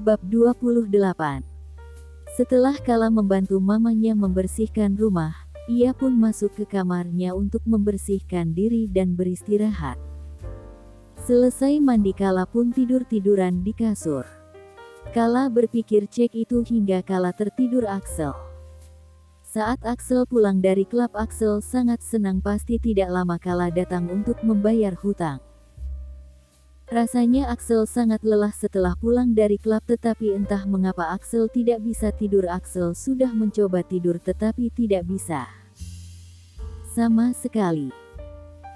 Bab 28. Setelah Kala membantu mamanya membersihkan rumah, ia pun masuk ke kamarnya untuk membersihkan diri dan beristirahat. Selesai mandi Kala pun tidur-tiduran di kasur. Kala berpikir cek itu hingga Kala tertidur Axel. Saat Axel pulang dari klub, Axel sangat senang, pasti tidak lama Kala datang untuk membayar hutang. Rasanya Axel sangat lelah setelah pulang dari klub, tetapi entah mengapa Axel tidak bisa tidur. Axel sudah mencoba tidur tetapi tidak bisa sama sekali.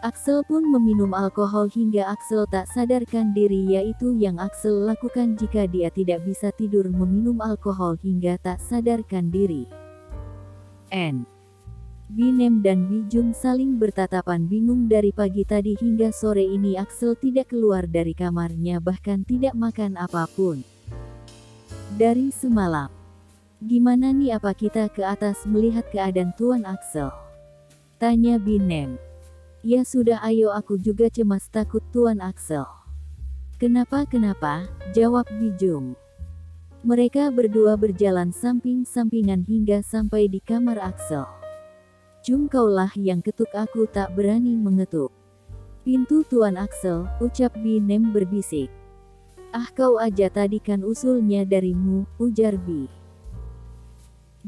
Axel pun meminum alkohol hingga Axel tak sadarkan diri, yaitu yang Axel lakukan jika dia tidak bisa tidur, meminum alkohol hingga tak sadarkan diri. Binem dan Bijum saling bertatapan bingung. Dari pagi tadi hingga sore ini Axel tidak keluar dari kamarnya, bahkan tidak makan apapun dari semalam. Gimana nih, apa kita ke atas melihat keadaan Tuan Axel? Tanya Binem. Ya sudah, ayo, aku juga cemas takut Tuan Axel. Kenapa? Jawab Bijum. Mereka berdua berjalan samping-sampingan hingga sampai di kamar Axel. Jum, kaulah yang ketuk, aku tak berani mengetuk pintu Tuan Axel, ucap Binem berbisik. Ah, kau aja tadi kan usulnya darimu, ujar Bi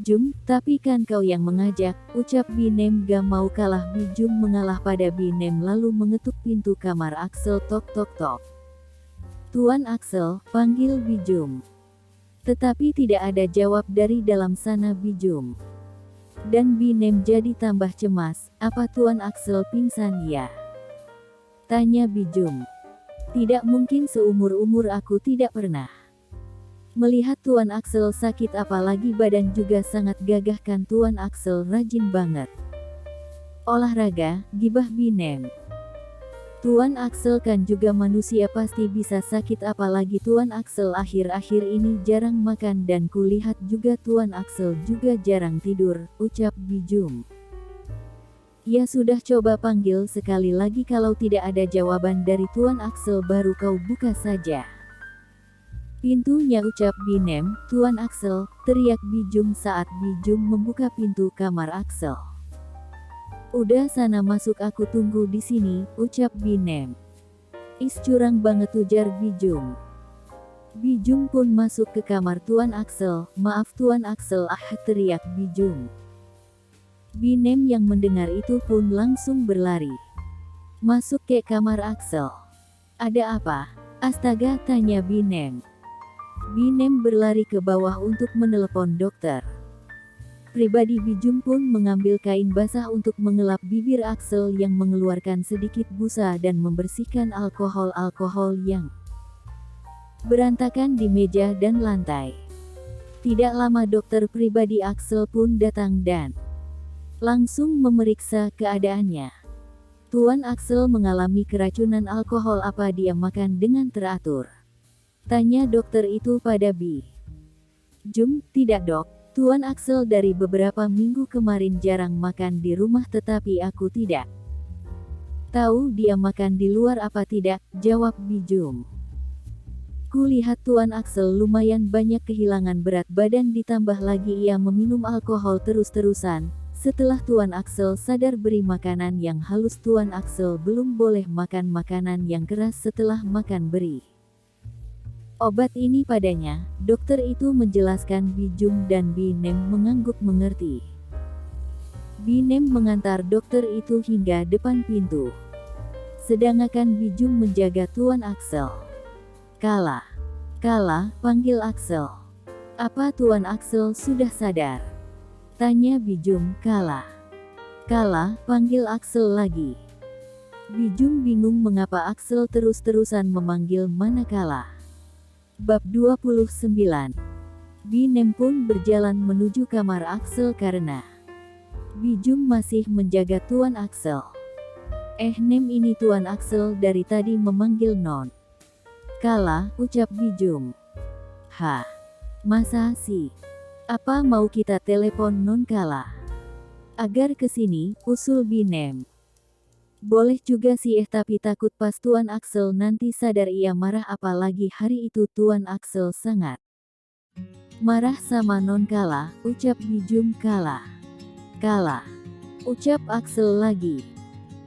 Jum. Tapi kan kau yang mengajak, ucap Binem gak mau kalah. Bi Jum mengalah pada Binem lalu mengetuk pintu kamar Axel. Tok tok tok. Tuan Axel, panggil Bi Jum. Tetapi tidak ada jawab dari dalam sana Bi Jum. Dan Binem jadi tambah cemas. Apa Tuan Axel pingsan ya? Tanya Bijum. Tidak mungkin, seumur-umur aku tidak pernah melihat Tuan Axel sakit, apalagi badan juga sangat gagah kan. Tuan Axel rajin banget olahraga, gibah Binem. Tuan Axel kan juga manusia, pasti bisa sakit, apalagi Tuan Axel akhir-akhir ini jarang makan dan kulihat juga Tuan Axel juga jarang tidur, ucap Bijum. Ya sudah, coba panggil sekali lagi, kalau tidak ada jawaban dari Tuan Axel baru kau buka saja pintunya, ucap Binem. Tuan Axel, teriak Bijum saat Bijum membuka pintu kamar Axel. Udah sana masuk, aku tunggu di sini, ucap Binem. Is, curang banget, ujar Bijum. Bijum pun masuk ke kamar Tuan Axel. Maaf Tuan Axel, ah, teriak Bijum. Binem yang mendengar itu pun langsung berlari masuk ke kamar Axel. Ada apa? Astaga, tanya Binem. Binem berlari ke bawah untuk menelepon dokter pribadi. Bijum pun mengambil kain basah untuk mengelap bibir Axel yang mengeluarkan sedikit busa dan membersihkan alkohol yang berantakan di meja dan lantai. Tidak lama dokter pribadi Axel pun datang dan langsung memeriksa keadaannya. Tuan Axel mengalami keracunan alkohol. Apa dia makan dengan teratur? Tanya dokter itu pada Bi Jum. Tidak dok, Tuan Axel dari beberapa minggu kemarin jarang makan di rumah, tetapi aku tidak tahu dia makan di luar apa tidak, jawab Bijum. Kulihat Tuan Axel lumayan banyak kehilangan berat badan, ditambah lagi ia meminum alkohol terus-terusan. Setelah Tuan Axel sadar beri makanan yang halus. Tuan Axel belum boleh makan makanan yang keras. Setelah makan beri obat ini padanya, dokter itu menjelaskan. Bijum dan Binem mengangguk mengerti. Binem mengantar dokter itu hingga depan pintu, sedangkan Bijum menjaga Tuan Axel. Kala, panggil Axel. Apa Tuan Axel sudah sadar? Tanya Bijum. Kala, panggil Axel lagi. Bijum bingung mengapa Axel terus-terusan memanggil mana Kala. Bab 29. Binem pun berjalan menuju kamar Axel karena Bijum masih menjaga Tuan Axel. Nem, ini Tuan Axel dari tadi memanggil non Kala, ucap Bijum. Hah? Masa sih? Apa mau kita telepon non Kala agar kesini, usul Binem. Boleh juga sih, tapi takut pas Tuan Axel nanti sadar ia marah, apalagi hari itu Tuan Axel sangat Marah sama non Kala, ucap Bijum Kala. Kala. Ucap Axel lagi.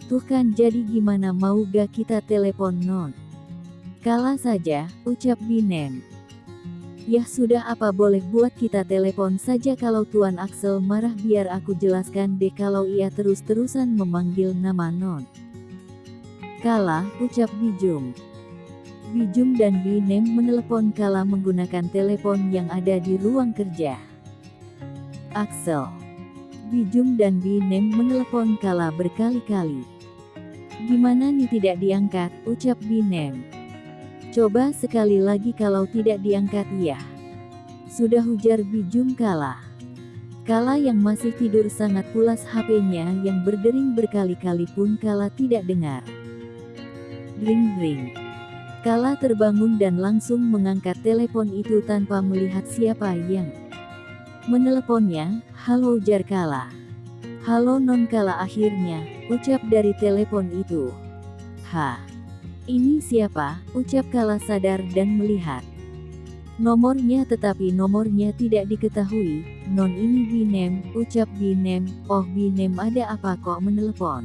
Tuh kan jadi gimana mau gak kita telepon non? Kala saja, ucap Binem. Yah sudah apa boleh buat kita telepon saja kalau Tuan Axel marah biar aku jelaskan deh kalau ia terus-terusan memanggil nama non. Kala, ucap Bijum. Bijum dan Binem menelepon Kala menggunakan telepon yang ada di ruang kerja. Axel. Bijum dan Binem menelepon Kala berkali-kali. Gimana nih tidak diangkat, ucap Binem. Coba sekali lagi kalau tidak diangkat ya. Sudah, ujar Bijum Kala. Kala yang masih tidur sangat pulas HP-nya yang berdering berkali-kali pun Kala tidak dengar. Ring-ring. Kala terbangun dan langsung mengangkat telepon itu tanpa melihat siapa yang meneleponnya. Halo, ujar Kala. Halo non Kala, akhirnya, ucap dari telepon itu. Hah? Ini siapa? Ucap Kala sadar dan melihat nomornya, tetapi nomornya tidak diketahui. Non, ini Binem, ucap Binem. Oh Binem, ada apa kok menelepon?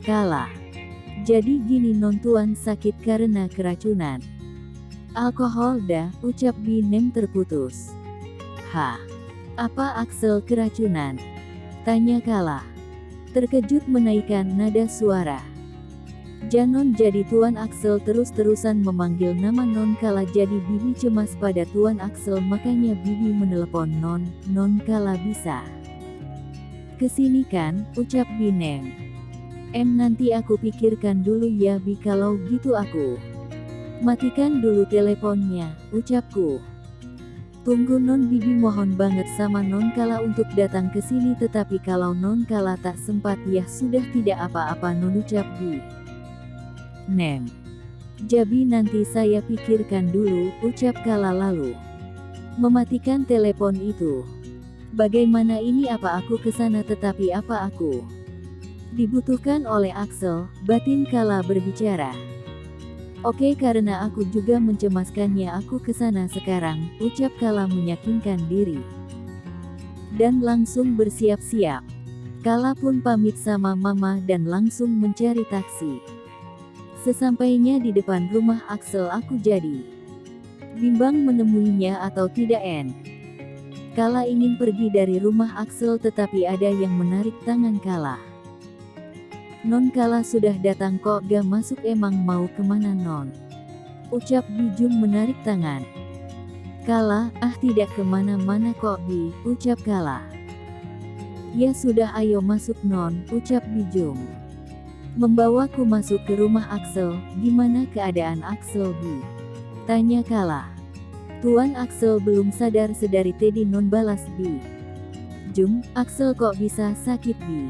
Kala. Jadi gini non, Tuan sakit karena keracunan alkohol dah, ucap Binem terputus. Hah? Apa Axel keracunan? Tanya Kala. Terkejut menaikkan nada suara. Janon, jadi Tuan Axel terus-terusan memanggil nama non Kala, jadi Bibi cemas pada Tuan Axel, makanya Bibi menelepon non Kala bisa kesini kan, ucap Binem. Nanti aku pikirkan dulu ya Bi, kalau gitu aku matikan dulu teleponnya, ucapku. Tunggu non, Bibi mohon banget sama non Kala untuk datang ke sini, tetapi kalau non Kala tak sempat ya sudah tidak apa-apa non, ucap Bi Nem. Jadi nanti saya pikirkan dulu, ucap Kala lalu mematikan telepon itu. Bagaimana ini, apa aku kesana, tetapi apa aku dibutuhkan oleh Axel, batin Kala berbicara. Oke, karena aku juga mencemaskannya aku kesana sekarang, ucap Kala meyakinkan diri. Dan langsung bersiap-siap. Kala pun pamit sama mama dan langsung mencari taksi. Sesampainya di depan rumah Axel, aku jadi bimbang menemuinya atau tidak. Kala ingin pergi dari rumah Axel, tetapi ada yang menarik tangan Kala. Non Kala sudah datang kok, gak masuk, emang mau kemana non? Ucap Bijum menarik tangan Kala. Ah tidak kemana-mana kok Bi, ucap Kala. Ya sudah ayo masuk non, ucap Bijum. Membawaku masuk ke rumah Axel. Gimana keadaan Axel Bi? Tanya Kala. Tuan Axel belum sadar, sedari tadi non, balas Bi Jum. Axel kok bisa sakit Bi?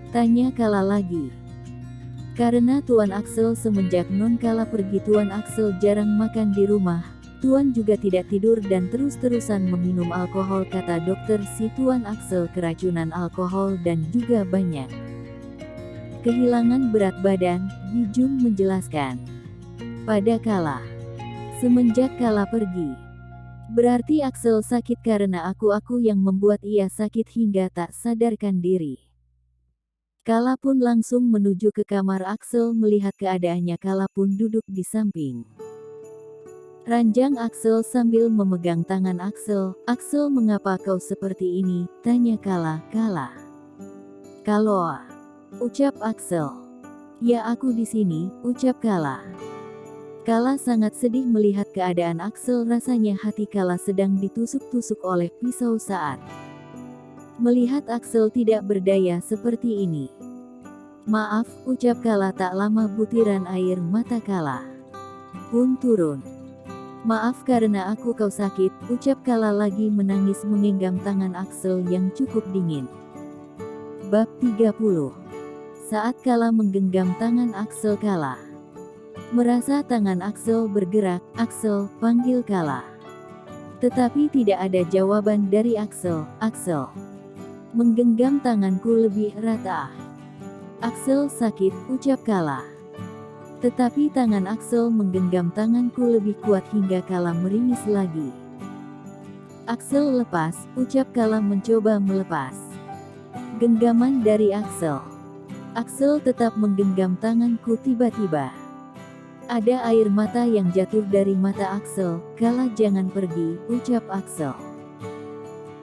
Tanya Kala lagi. Karena Tuan Axel semenjak non Kala pergi, Tuan Axel jarang makan di rumah. Tuan juga tidak tidur dan terus-terusan meminum alkohol, kata dokter si Tuan Axel keracunan alkohol dan juga banyak kehilangan berat badan, Bijum menjelaskan pada Kala. Semenjak Kala pergi, berarti Axel sakit karena aku yang membuat ia sakit hingga tak sadarkan diri. Kala pun langsung menuju ke kamar Axel, melihat keadaannya Kala pun duduk di samping ranjang Axel sambil memegang tangan Axel. Axel, mengapa kau seperti ini? Tanya Kala. Kala. Kaloa. Ucap Axel. Ya aku di sini, ucap Kala. Kala sangat sedih melihat keadaan Axel, rasanya hati Kala sedang ditusuk-tusuk oleh pisau saat melihat Axel tidak berdaya seperti ini. Maaf, ucap Kala. Tak lama butiran air mata Kala pun turun. Maaf karena aku kau sakit, ucap Kala lagi menangis menggenggam tangan Axel yang cukup dingin. Bab 30. Saat Kala menggenggam tangan Axel, Kala merasa tangan Axel bergerak. Axel, panggil Kala. Tetapi tidak ada jawaban dari Axel. Axel menggenggam tanganku lebih erat. Axel sakit, ucap Kala. Tetapi tangan Axel menggenggam tanganku lebih kuat hingga Kala meringis lagi. Axel lepas, ucap Kala mencoba melepas genggaman dari Axel. Axel tetap menggenggam tanganku tiba-tiba. Ada air mata yang jatuh dari mata Axel. Kala jangan pergi, ucap Axel.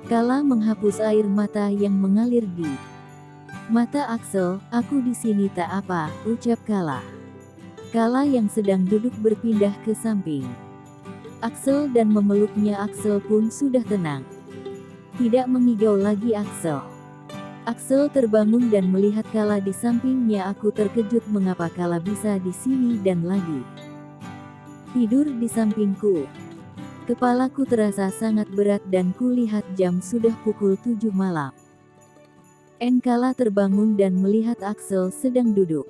Kala menghapus air mata yang mengalir di mata Axel. Aku di sini tak apa, ucap Kala. Kala yang sedang duduk berpindah ke samping Axel dan memeluknya. Axel pun sudah tenang. Tidak mengigau lagi Axel. Axel terbangun dan melihat Kala di sampingnya. Aku terkejut mengapa Kala bisa di sini dan lagi tidur di sampingku. Kepalaku terasa sangat berat dan kulihat jam sudah pukul 7 malam. Kala terbangun dan melihat Axel sedang duduk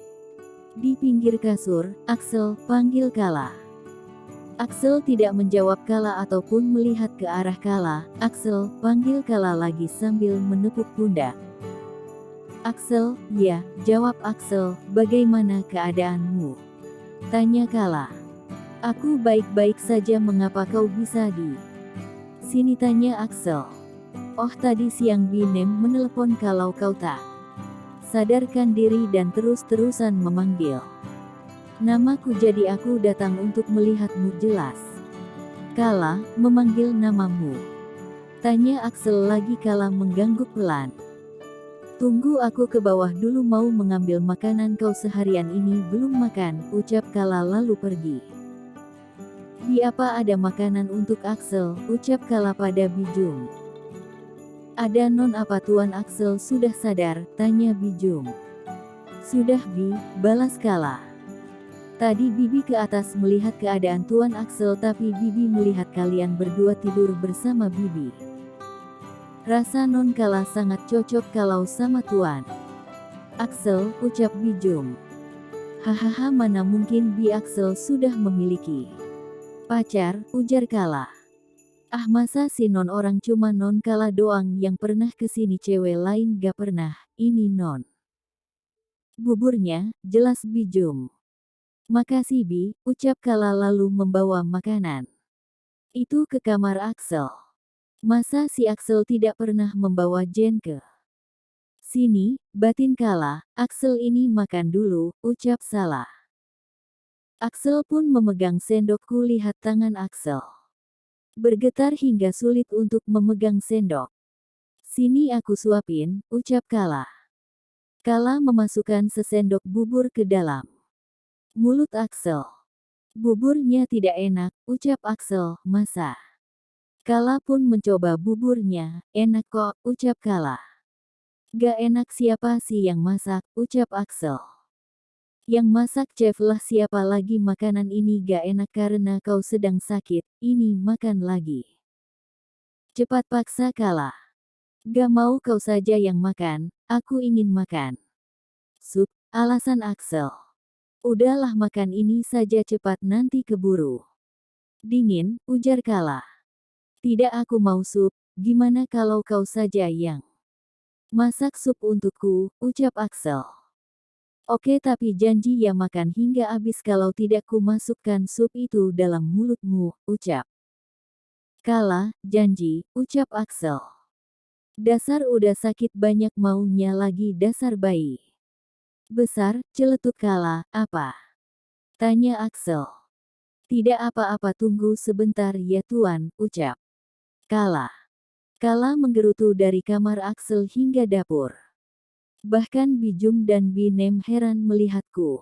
di pinggir kasur. Axel, panggil Kala. Axel tidak menjawab Kala ataupun melihat ke arah Kala. Axel, panggil Kala lagi sambil menepuk pundak. Axel, ya, jawab Axel. Bagaimana keadaanmu? Tanya Kala. Aku baik-baik saja. Mengapa kau bisa di sini? Tanya Axel. Oh, tadi siang Binem menelepon kalau kau tak sadarkan diri dan terus-terusan memanggil namaku, jadi aku datang untuk melihatmu. Jelas Kala memanggil namamu? Tanya Axel lagi. Kala mengganggu pelan. Tunggu, aku ke bawah dulu, mau mengambil makanan. Kau seharian ini belum makan, ucap Kala lalu pergi. Di apa ada makanan untuk Axel, ucap Kala pada Bijum. Ada non. Apa Tuan Axel sudah sadar? Tanya Bijum. Sudah Bi, balas Kala. Tadi Bibi ke atas melihat keadaan Tuan Axel, tapi Bibi melihat kalian berdua tidur bersama Bibi. Rasa non Kala sangat cocok kalau sama Tuan Axel, ucap Bijum. Hahaha, mana mungkin Bi Axel sudah memiliki pacar, ujar Kala. Ah, masa si non orang cuma non Kala doang yang pernah kesini, cewek lain gak pernah. Ini non buburnya, jelas Bijum. Makasih Bi, ucap Kala lalu membawa makanan itu ke kamar Axel. Masa si Axel tidak pernah membawa Jen ke sini, batin Kala. Axel ini makan dulu, ucap Salah. Axel pun memegang sendok. Kulihat tangan Axel bergetar hingga sulit untuk memegang sendok. Sini aku suapin, ucap Kala. Kala memasukkan sesendok bubur ke dalam mulut Axel. Buburnya tidak enak, ucap Axel. Masa? Kala pun mencoba buburnya. Enak kok, ucap Kala. Gak enak? Siapa sih yang masak, ucap Axel. Yang masak chef lah. Siapa lagi? Makanan ini gak enak karena kau sedang sakit. Ini makan lagi. Cepat, paksa Kala. Gak mau, kau saja yang makan. Aku ingin makan sup, alasan Axel. Udahlah, makan ini saja cepat, nanti keburu dingin, ujar Kala. Tidak, aku mau sup. Gimana kalau kau saja yang masak sup untukku, ucap Axel. Oke, tapi janji ya makan hingga habis, kalau tidak ku masukkan sup itu dalam mulutmu, ucap Kala. Janji, ucap Axel. Dasar udah sakit banyak maunya lagi, dasar bayi besar, celetuk Kala. Apa? Tanya Axel. Tidak apa-apa, tunggu sebentar ya Tuan, ucap Kala. Kala menggerutu dari kamar Axel hingga dapur. Bahkan Bijum dan Binem heran melihatku.